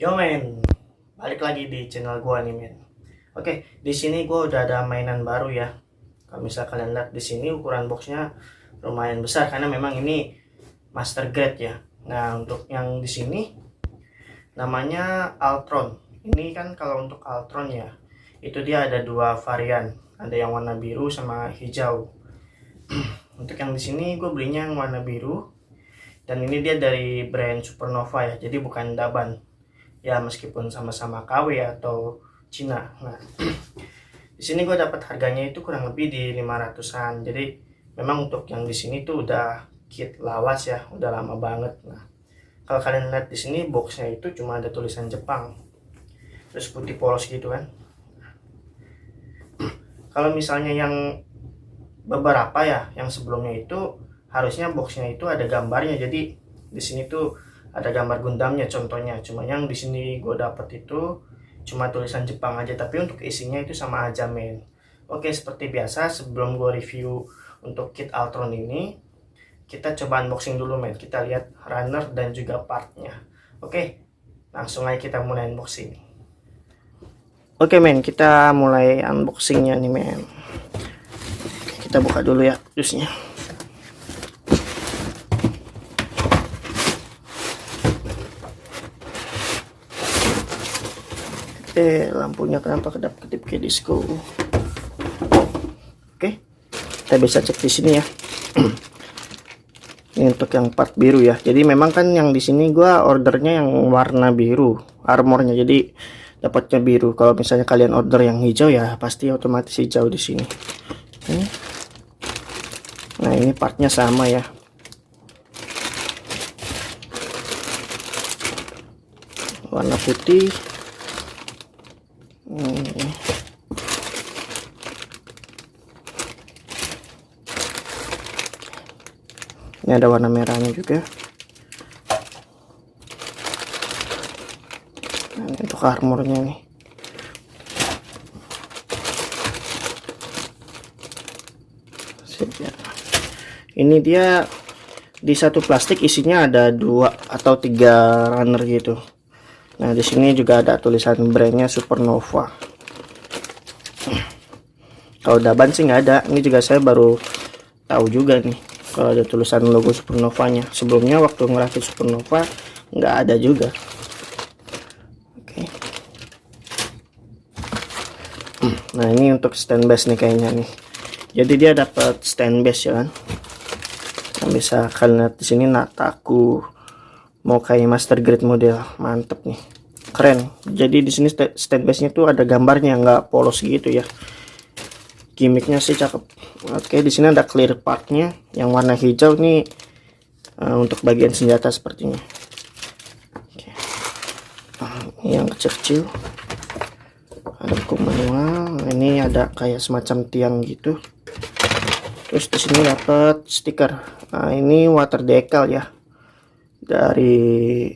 Yo men, balik lagi di channel gua nih men. Oke, di sini gua udah ada mainan baru ya. Kalau misal kalian lihat di sini ukuran boxnya lumayan besar karena memang ini master grade ya. Nah, untuk yang di sini namanya Altron. Ini kan kalau untuk Altron ya, itu dia ada dua varian. Ada yang warna biru sama hijau. Untuk yang di sini gue belinya yang warna biru dan ini dia dari brand Supernova ya. Jadi bukan Daban. Ya meskipun sama-sama KW atau Cina. Nah, di sini gue dapat harganya itu kurang lebih di 500-an. Jadi memang untuk yang di sini tuh udah kit lawas ya, udah lama banget. Nah, kalau kalian lihat di sini boxnya itu cuma ada tulisan Jepang. Terus putih polos gitu kan. Kalau misalnya yang beberapa ya, yang sebelumnya itu harusnya boxnya itu ada gambarnya. Jadi di sini tuh ada gambar Gundamnya contohnya. Cuma yang di sini gue dapet itu cuma tulisan Jepang aja, tapi untuk isinya itu sama aja men. Oke, seperti biasa sebelum gue review untuk kit Altron ini, kita coba unboxing dulu men. Kita lihat runner dan juga partnya. Oke, langsung aja kita mulai unboxing. Oke men, kita mulai unboxingnya nih men. Kita buka dulu ya dusnya. Lampunya kenapa kedap-kedip kayak disco. Oke, kita bisa cek di sini ya. Ini untuk yang part biru ya. Jadi memang kan yang di sini gua ordernya yang warna biru armornya, jadi dapatnya biru. Kalau misalnya kalian order yang hijau ya pasti otomatis hijau di sini. Nah ini partnya sama ya. Warna putih. Ini ada warna merahnya juga. Nah, ini untuk armornya nih. Ini dia di satu plastik isinya ada 2 atau 3 runner gitu. Nah di sini juga ada tulisan brandnya Supernova. Kalau Daban sih nggak ada. Ini juga saya baru tahu juga nih kalau ada tulisan logo Supernovanya. Sebelumnya waktu ngerakit Supernova nggak ada juga. Oke. Nah ini untuk stand base nih kayaknya nih. Jadi dia dapat stand base ya kan. Nah, bisa kalian lihat di sini Nataku mau kayak master grade model, mantep nih, keren. Jadi di sini stand base nya tuh ada gambarnya, nggak polos gitu ya. Gimmicknya sih cakep. Oke, di sini ada clear partnya yang warna hijau nih, untuk bagian senjata sepertinya. Oke. Yang kecil-kecil ada buku manual. Ini ada kayak semacam tiang gitu. Terus di sini dapat stiker. Nah ini water decal ya, dari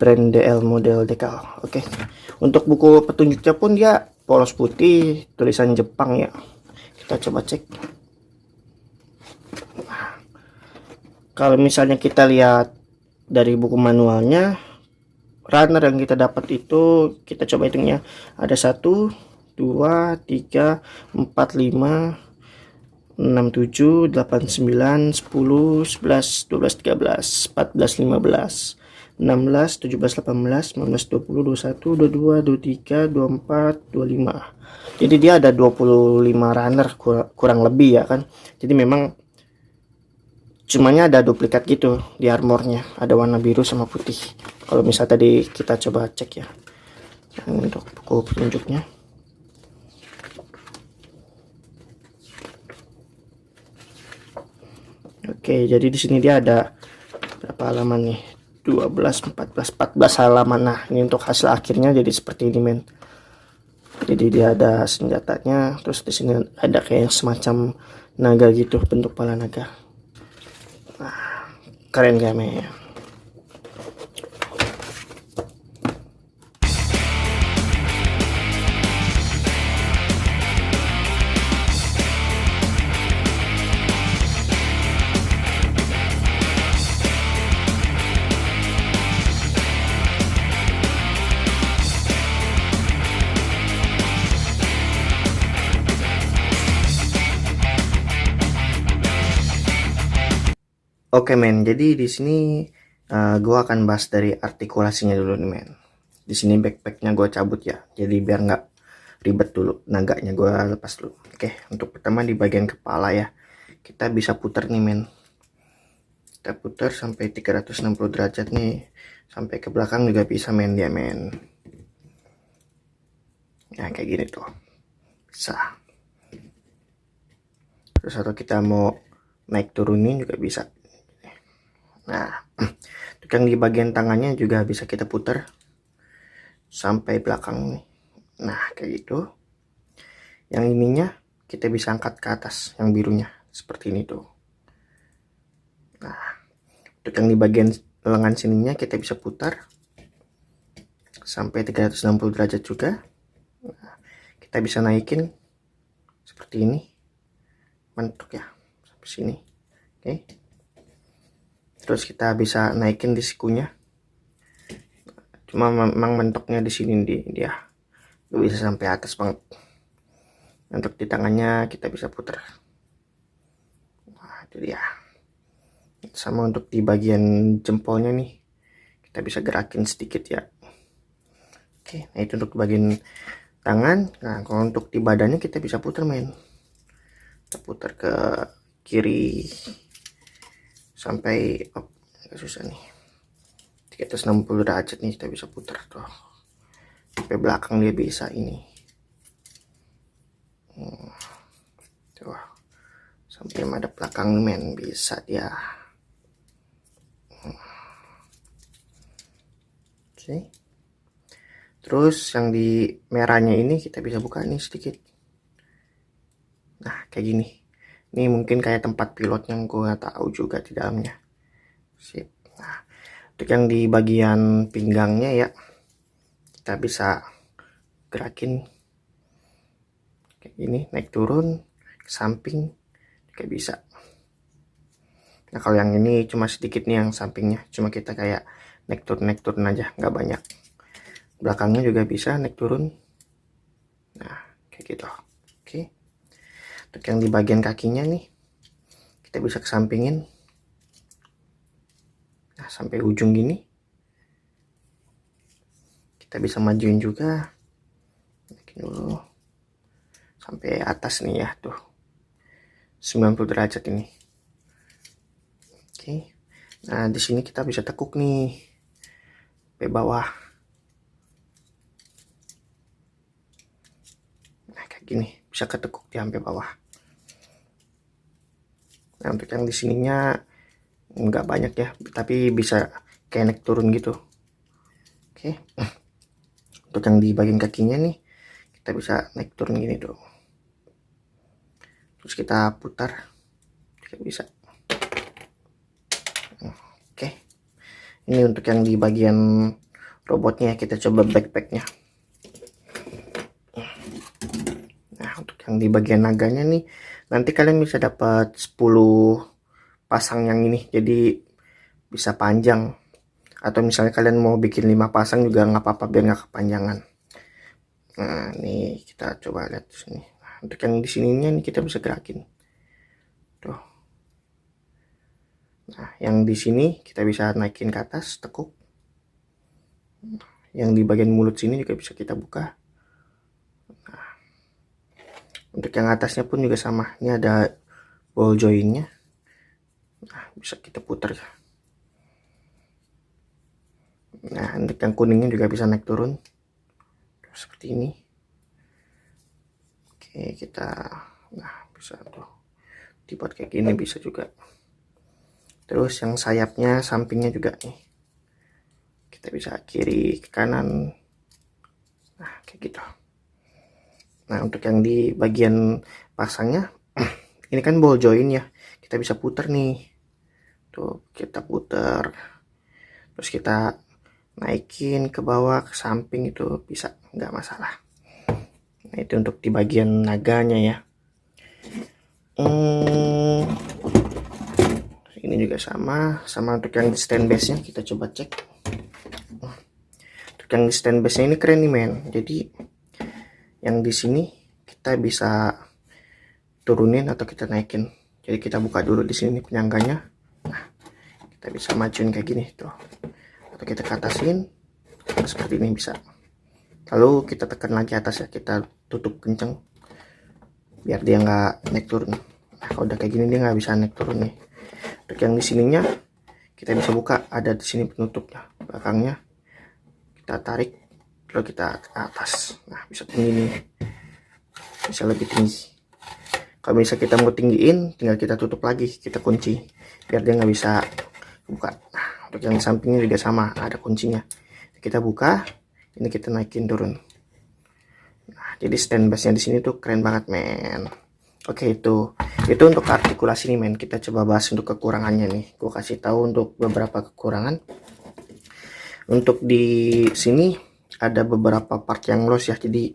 brand DL model decal. Oke. Untuk buku petunjuknya pun dia polos putih, tulisan Jepang ya. Kita coba cek. Nah, kalau misalnya kita lihat dari buku manualnya, runner yang kita dapat itu kita coba hitungnya. Ada 1, 2, 3, 4, 5, 6, 7, 8, 9, 10, 11, 12, 13, 14, 15, 16, 17, 18, 19, 20, 21, 22, 23, 24, 25. Jadi dia ada 25 runner kurang lebih ya kan. Jadi memang cumanya ada duplikat gitu di armornya. Ada warna biru sama putih. Kalau misal tadi kita coba cek ya. Ini untuk buku petunjuknya. Oke, jadi di sini dia ada berapa halaman nih? 12, 14, 14 halaman. Nah, ini untuk hasil akhirnya jadi seperti ini, men. Jadi dia ada senjatanya, terus di sini ada kayak semacam naga gitu, bentuk kepala naga. Nah, keren gak, men? Oke men, jadi di sini gua akan bahas dari artikulasinya dulu nih men. Di sini backpacknya gua cabut ya, jadi biar nggak ribet dulu, naganya gua lepas dulu. Oke, untuk pertama di bagian kepala ya, kita bisa putar nih men. Kita putar sampai 360 derajat nih, sampai ke belakang juga bisa men dia men. Nah kayak gini tuh, bisa. Terus atau kita mau naik turunin juga bisa. Nah, untuk yang di bagian tangannya juga bisa kita putar sampai belakang nih. Nah kayak gitu. Yang ininya kita bisa angkat ke atas, yang birunya seperti ini tuh. Nah, untuk yang di bagian lengan sininya kita bisa putar sampai 360 derajat juga. Nah, kita bisa naikin seperti ini, mentok ya sampai sini. Oke. Terus kita bisa naikin di sikunya. Cuma memang mentoknya di sini dia bisa sampai atas banget. Untuk di tangannya kita bisa putar. Nah, itu dia. Sama untuk di bagian jempolnya nih kita bisa gerakin sedikit ya. Oke, nah itu untuk bagian tangan. Nah kalau untuk di badannya kita bisa putar men, kita putar ke kiri sampai agak susah nih, 360 derajat nih kita bisa putar tuh, sampai belakang dia bisa ini tuh, sampai madep belakang men bisa dia. Oke. Terus yang di merahnya ini kita bisa buka nih sedikit. Nah kayak gini. Ini mungkin kayak tempat pilot yang gue nggak tahu juga di dalamnya. Sip. Nah untuk yang di bagian pinggangnya ya kita bisa gerakin kayak gini, naik turun ke samping kayak bisa. Nah kalau yang ini cuma sedikit nih yang sampingnya, cuma kita kayak naik turun aja, nggak banyak. Belakangnya juga bisa naik turun. Nah kayak gitu. Oke. Untuk yang di bagian kakinya nih kita bisa kesampingin, nah sampai ujung gini. Kita bisa majuin juga, naikin dulu sampai atas nih ya tuh, 90 derajat ini. Oke. Nah di sini kita bisa tekuk nih sampai bawah. Nah kayak gini bisa ketekuk di sampai bawah. Nah untuk yang di sininya nggak banyak ya, tapi bisa kayak naik turun gitu. Oke. Untuk yang di bagian kakinya nih kita bisa naik turun gini tuh, terus kita putar juga bisa. Oke, ini untuk yang di bagian robotnya kita coba backpacknya. Nah untuk yang di bagian naganya nih nanti kalian bisa dapat 10 pasang yang ini, jadi bisa panjang, atau misalnya kalian mau bikin 5 pasang juga nggak apa-apa biar nggak kepanjangan. Nah ini kita coba lihat di sini. Nah, untuk yang di sininya nih kita bisa gerakin tuh. Nah yang di sini kita bisa naikin ke atas, tekuk. Yang di bagian mulut sini juga bisa kita buka. Nah, untuk yang atasnya pun juga sama, ini ada ball jointnya. Nah bisa kita putar ya. Nah untuk yang kuningnya juga bisa naik turun seperti ini. Oke kita, nah bisa tuh dibuat kayak gini bisa juga. Terus yang sayapnya sampingnya juga nih kita bisa kiri ke kanan, nah kayak gitu. Nah untuk yang di bagian pasangnya ini kan ball joint ya, kita bisa putar nih tuh, kita putar terus kita naikin ke bawah ke samping itu bisa, nggak masalah. Nah itu untuk di bagian naganya ya. Ini juga sama untuk yang di stand base nya kita coba cek. Untuk yang di stand base nya ini keren nih men, jadi yang di sini kita bisa turunin atau kita naikin. Jadi kita buka dulu di sini penyangganya. Nah Kita bisa majuin kayak gini tuh, atau kita ke atasin seperti ini bisa. Lalu kita tekan lagi atas ya, kita tutup kenceng biar dia nggak naik turun. Nah, kalau udah kayak gini dia nggak bisa naik turun nih. Untuk yang di sininya kita bisa buka, ada di sini penutupnya, belakangnya kita tarik lalu kita ke atas. Nah, bisa tinggi nih, bisa lebih tinggi. Kalau bisa kita mau tinggiin, tinggal kita tutup lagi, kita kunci biar dia nggak bisa buka. Nah, untuk yang di sampingnya juga sama, ada kuncinya. Kita buka, ini kita naikin turun. Nah, jadi stand bassnya di sini tuh keren banget men. Oke, itu untuk artikulasi nih men. Kita coba bahas untuk kekurangannya nih. Gue kasih tahu untuk beberapa kekurangan. Untuk di sini ada beberapa part yang loss ya, jadi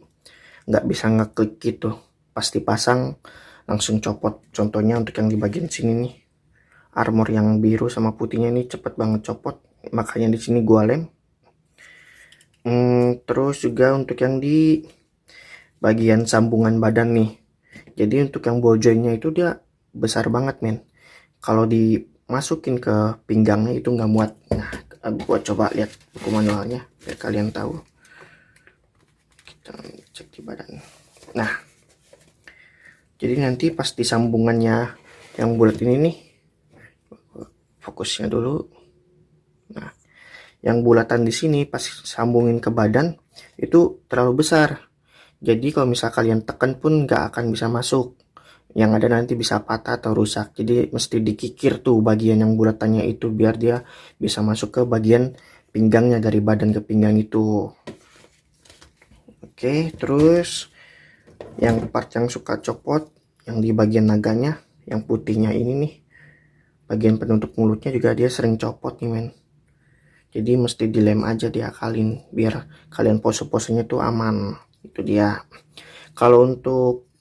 nggak bisa ngeklik gitu. Pas dipasang langsung copot. Contohnya untuk yang di bagian sini nih, armor yang biru sama putihnya ini cepet banget copot. Makanya di sini gua lem. Terus juga untuk yang di bagian sambungan badan nih, jadi untuk yang ball jointnya itu dia besar banget men. Kalau dimasukin ke pinggangnya itu nggak muat. Nah, gua coba lihat buku manualnya biar kalian tahu. Kita cek di badan. Nah, jadi nanti pas di sambungannya yang bulat ini nih, fokusnya dulu. Nah, yang bulatan di sini pas sambungin ke badan itu terlalu besar. Jadi kalau misal kalian tekan pun nggak akan bisa masuk. Yang ada nanti bisa patah atau rusak. Jadi mesti dikikir tuh bagian yang bulatannya itu biar dia bisa masuk ke bagian pinggangnya, dari badan ke pinggang itu. Oke, terus yang part yang suka copot, yang di bagian naganya, yang putihnya ini nih, bagian penutup mulutnya juga dia sering copot nih men. Jadi mesti dilem aja, diakalin biar kalian pose-posenya tuh aman. Itu dia. Kalau untuk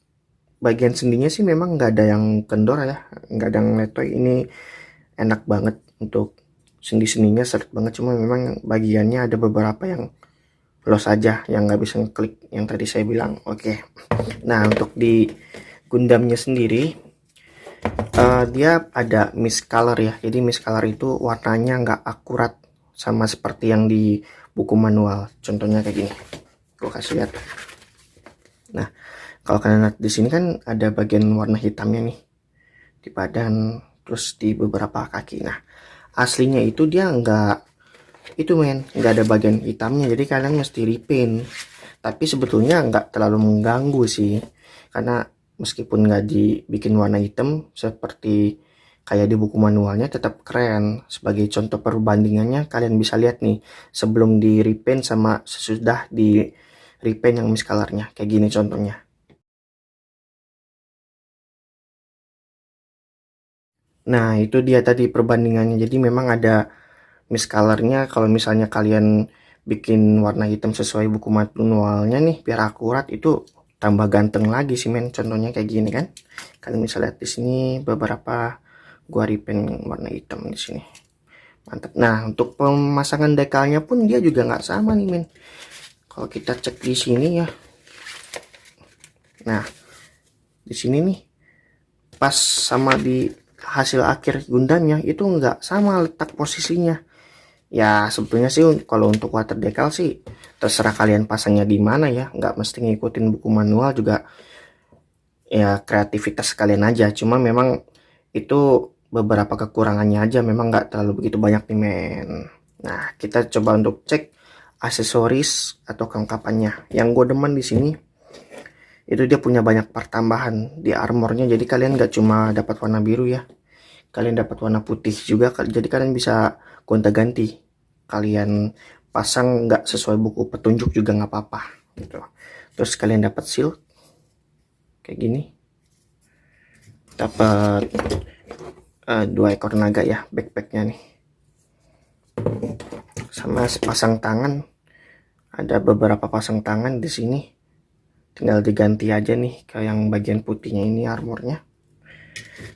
bagian sendinya sih memang nggak ada yang kendor ya, nggak ada yang letoy. Ini enak banget untuk sendi-sendinya, seret banget. Cuma memang bagiannya ada beberapa yang loss aja, yang nggak bisa ngeklik yang tadi saya bilang. Oke. Nah, untuk di Gundamnya sendiri dia ada miscolor ya. Jadi miscolor itu warnanya nggak akurat sama seperti yang di buku manual. Contohnya kayak gini, gue kasih lihat. Nah, kalau kalian lihat di sini kan ada bagian warna hitamnya nih di badan, terus di beberapa kaki. Nah, aslinya itu dia nggak itu men, nggak ada bagian hitamnya. Jadi kalian mesti repaint. Tapi sebetulnya nggak terlalu mengganggu sih, karena meskipun nggak dibikin warna hitam seperti kayak di buku manualnya, tetap keren. Sebagai contoh perbandingannya, kalian bisa lihat nih sebelum di repaint sama sesudah di repaint yang miscolornya. Kayak gini contohnya. Nah, itu dia tadi perbandingannya. Jadi memang ada miscolornya. Kalau misalnya kalian bikin warna hitam sesuai buku manualnya nih biar akurat, itu tambah ganteng lagi sih men. Contohnya kayak gini kan. Kalian bisa lihat di sini beberapa gua repaint warna hitam di sini. Mantap. Nah, untuk pemasangan dekalnya pun dia juga nggak sama nih men. Kalau kita cek di sini ya. Nah, di sini nih pas sama di hasil akhir Gundamnya itu nggak sama letak posisinya. Ya sebetulnya sih kalau untuk water decal sih terserah kalian pasangnya di mana ya, nggak mesti ngikutin buku manual juga, ya kreativitas kalian aja. Cuma memang itu beberapa kekurangannya aja, memang nggak terlalu begitu banyak nih men. Nah, kita coba untuk cek aksesoris atau kelengkapannya. Yang gue demen di sini itu dia punya banyak part tambahan di armornya. Jadi kalian nggak cuma dapat warna biru ya, kalian dapat warna putih juga. Jadi kalian bisa gonta-ganti, kalian pasang nggak sesuai buku petunjuk juga nggak apa-apa gitu. Terus kalian dapat shield kayak gini, dapat 2 ekor naga ya backpacknya nih, sama sepasang tangan. Ada beberapa pasang tangan di sini, tinggal diganti aja nih ke yang bagian putihnya ini armornya.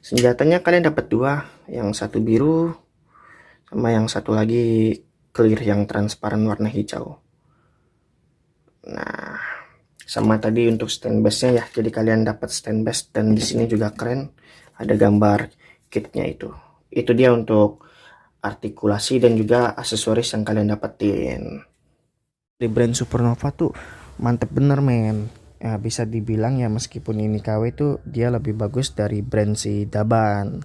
Senjatanya kalian dapat 2, yang satu biru sama yang satu lagi clear yang transparan warna hijau. Nah, sama tadi untuk stand bassnya ya, jadi kalian dapat stand bass, dan di sini juga keren ada gambar kitnya itu dia untuk artikulasi dan juga aksesoris yang kalian dapetin. Di brand Supernova tuh mantep bener men. Ya, bisa dibilang ya meskipun ini KW tuh dia lebih bagus dari brand si Daban.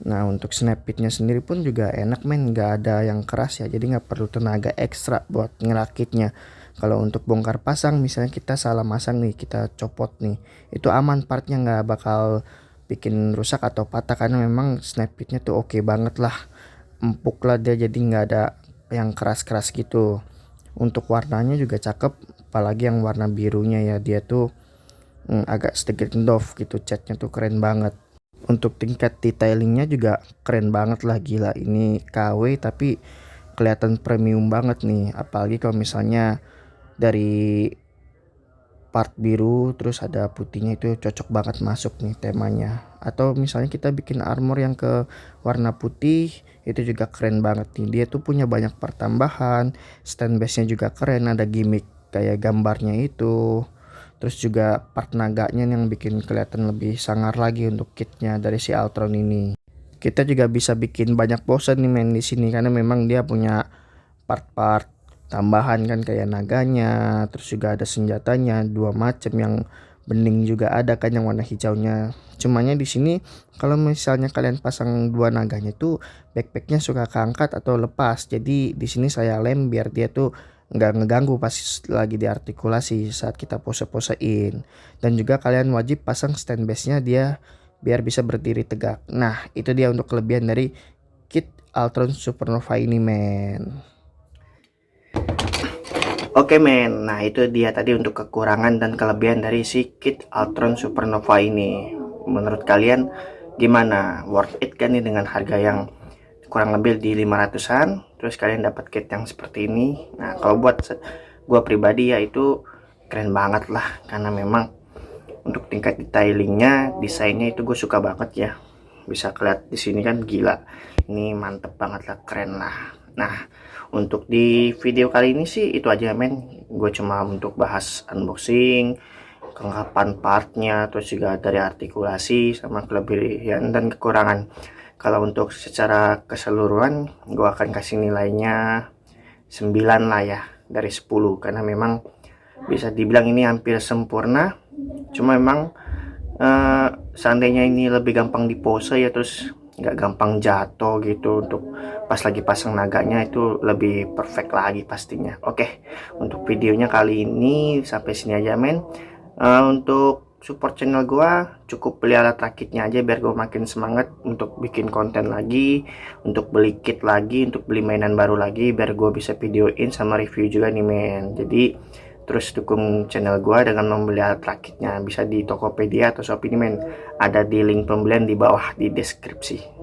Nah untuk snapfitnya sendiri pun juga enak men, nggak ada yang keras ya, jadi nggak perlu tenaga ekstra buat ngerakitnya. Kalau untuk bongkar pasang misalnya kita salah masang nih, kita copot nih, itu aman, partnya nggak bakal bikin rusak atau patah karena memang snapfitnya tuh oke banget lah, empuk lah dia, jadi nggak ada yang keras-keras gitu. Untuk warnanya juga cakep, apalagi yang warna birunya ya, dia tuh agak sedikit doff gitu, catnya tuh keren banget. Untuk tingkat detailingnya juga keren banget lah, gila ini KW tapi kelihatan premium banget nih, apalagi kalau misalnya dari part biru terus ada putihnya, itu cocok banget masuk nih temanya. Atau misalnya kita bikin armor yang ke warna putih, itu juga keren banget nih, dia tuh punya banyak pertambahan, stand base nya juga keren, ada gimmick kayak gambarnya itu. Terus juga part naganya yang bikin kelihatan lebih sangar lagi untuk kitnya dari si Altron ini. Kita juga bisa bikin banyak bosan nih main di sini karena memang dia punya part-part tambahan kan, kayak naganya, terus juga ada senjatanya dua macam, yang bening juga ada kan yang warna hijaunya. Cumanya di sini kalau misalnya kalian pasang dua naganya tuh backpacknya suka keangkat atau lepas, jadi di sini saya lem biar dia tuh nggak ngeganggu pas lagi diartikulasi saat kita pose-posein. Dan juga kalian wajib pasang stand base nya dia biar bisa berdiri tegak. Nah itu dia untuk kelebihan dari kit Altron Supernova ini men. Oke men, nah itu dia tadi untuk kekurangan dan kelebihan dari si kit Altron Supernova ini. Menurut kalian gimana? Worth it kan nih dengan harga yang kurang lebih di 500-an, terus kalian dapat kit yang seperti ini. Nah kalau buat gue pribadi ya itu keren banget lah, karena memang untuk tingkat detailingnya, desainnya itu gue suka banget ya. Bisa kelihatan di sini kan, gila ini mantep banget lah, keren lah. Nah untuk di video kali ini sih itu aja men, gue cuma untuk bahas unboxing, kelengkapan partnya, terus juga dari artikulasi sama kelebihan dan kekurangan. Kalau untuk secara keseluruhan gue akan kasih nilainya 9 lah ya dari 10, karena memang bisa dibilang ini hampir sempurna. Cuma memang seandainya ini lebih gampang dipose ya, terus nggak gampang jatuh gitu, untuk pas lagi pasang naganya itu lebih perfect lagi pastinya. Oke, untuk videonya kali ini sampai sini aja men. Untuk support channel gua cukup beli alat rakitnya aja biar gua makin semangat untuk bikin konten lagi, untuk beli kit lagi, untuk beli mainan baru lagi biar gua bisa videoin sama review juga nih men. Jadi terus dukung channel gua dengan membeli alat rakitnya, bisa di Tokopedia atau Shopee nih men, ada di link pembelian di bawah di deskripsi.